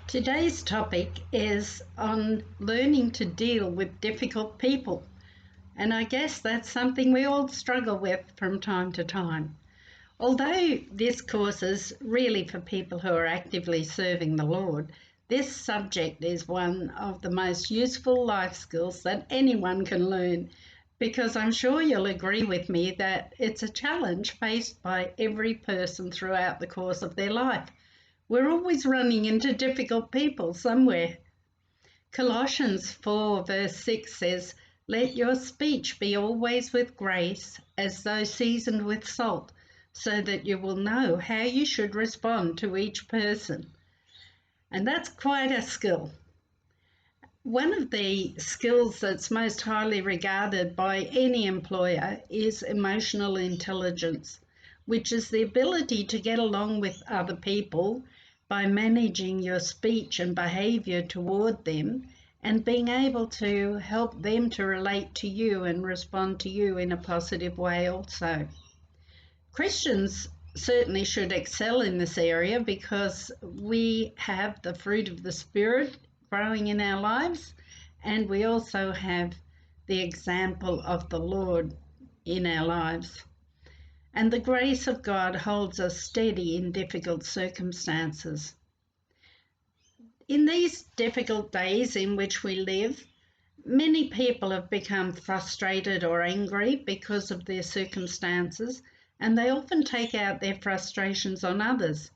Today's topic is on learning to deal with difficult people, and I guess that's something we all struggle with from time to time. Although this course is really for people who are actively serving the Lord, this subject is one of the most useful life skills that anyone can learn, because I'm sure you'll agree with me that it's a challenge faced by every person throughout the course of their life. We're always running into difficult people somewhere. Colossians 4 verse 6 says, "Let your speech be always with grace, as though seasoned with salt, so that you will know how you should respond to each person." And that's quite a skill. One of the skills that's most highly regarded by any employer is emotional intelligence, which is the ability to get along with other people by managing your speech and behaviour toward them and being able to help them to relate to you and respond to you in a positive way also. Christians certainly should excel in this area because we have the fruit of the Spirit growing in our lives, and we also have the example of the Lord in our lives. And the grace of God holds us steady in difficult circumstances. In these difficult days in which we live, many people have become frustrated or angry because of their circumstances, and they often take out their frustrations on others.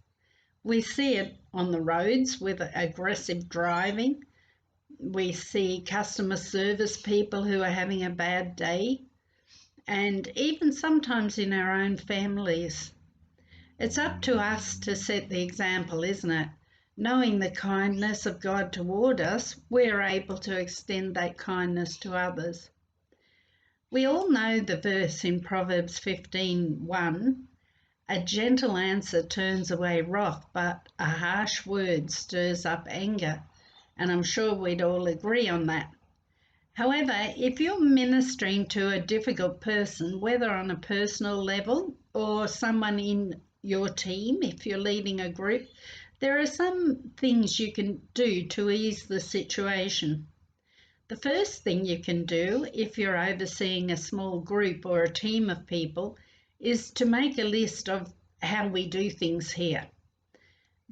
We see it on the roads with aggressive driving. We see customer service people who are having a bad day, and even sometimes in our own families. It's up to us to set the example, isn't it? Knowing the kindness of God toward us, we're able to extend that kindness to others. We all know the verse in Proverbs 15:1, "A gentle answer turns away wrath, but a harsh word stirs up anger." And I'm sure we'd all agree on that. However, if you're ministering to a difficult person, whether on a personal level or someone in your team, if you're leading a group, there are some things you can do to ease the situation. The first thing you can do if you're overseeing a small group or a team of people is to make a list of how we do things here.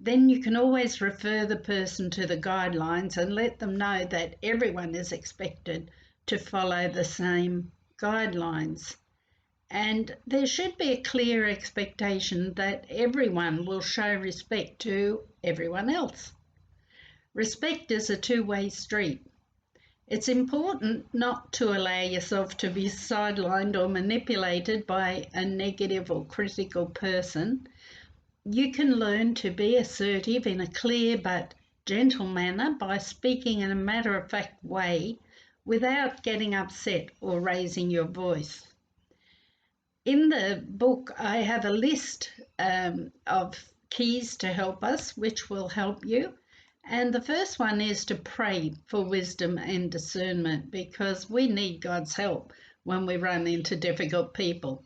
Then you can always refer the person to the guidelines and let them know that everyone is expected to follow the same guidelines. And there should be a clear expectation that everyone will show respect to everyone else. Respect is a two-way street. It's important not to allow yourself to be sidelined or manipulated by a negative or critical person. You can learn to be assertive in a clear but gentle manner by speaking in a matter-of-fact way without getting upset or raising your voice. In the book, I have a list of keys to help us, which will help you. And the first one is to pray for wisdom and discernment, because we need God's help when we run into difficult people.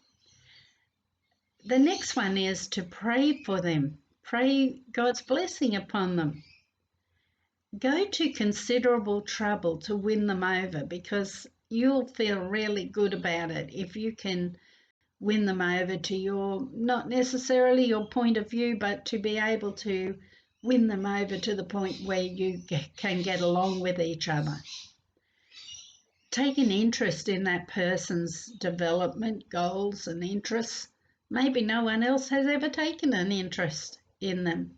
The next one is to pray for them. Pray God's blessing upon them. Go to considerable trouble to win them over, because you'll feel really good about it if you can win them over to your, not necessarily your point of view, but to be able to win them over to the point where you can get along with each other. Take an interest in that person's development goals and interests. Maybe no one else has ever taken an interest in them.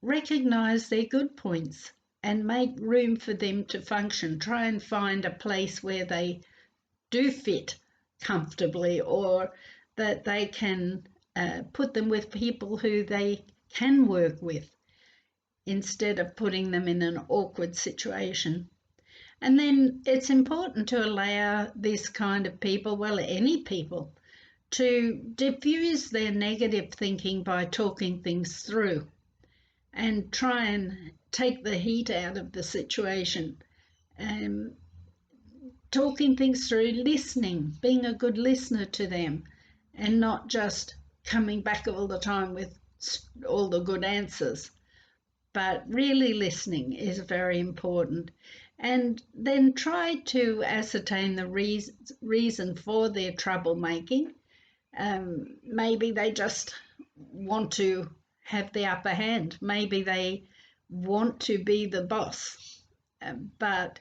Recognise their good points and make room for them to function. Try and find a place where they do fit comfortably, or that they can put them with people who they can work with instead of putting them in an awkward situation. And then it's important to allow this kind of people, well, any people, to diffuse their negative thinking by talking things through and try and take the heat out of the situation. Talking things through, listening, being a good listener to them, and not just coming back all the time with all the good answers. but really listening is very important. And then try to ascertain the reason for their troublemaking. Maybe they just want to have the upper hand. Maybe they want to be the boss. But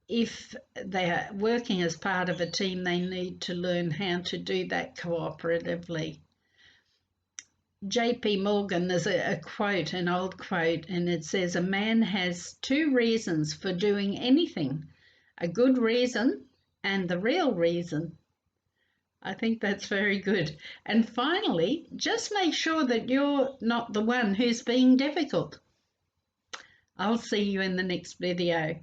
if they are working as part of a team, they need to learn how to do that cooperatively. J.P. Morgan, there's a quote, an old quote, and it says, "A man has two reasons for doing anything, a good reason and the real reason." I think that's very good. And finally, just make sure that you're not the one who's being difficult. I'll see you in the next video.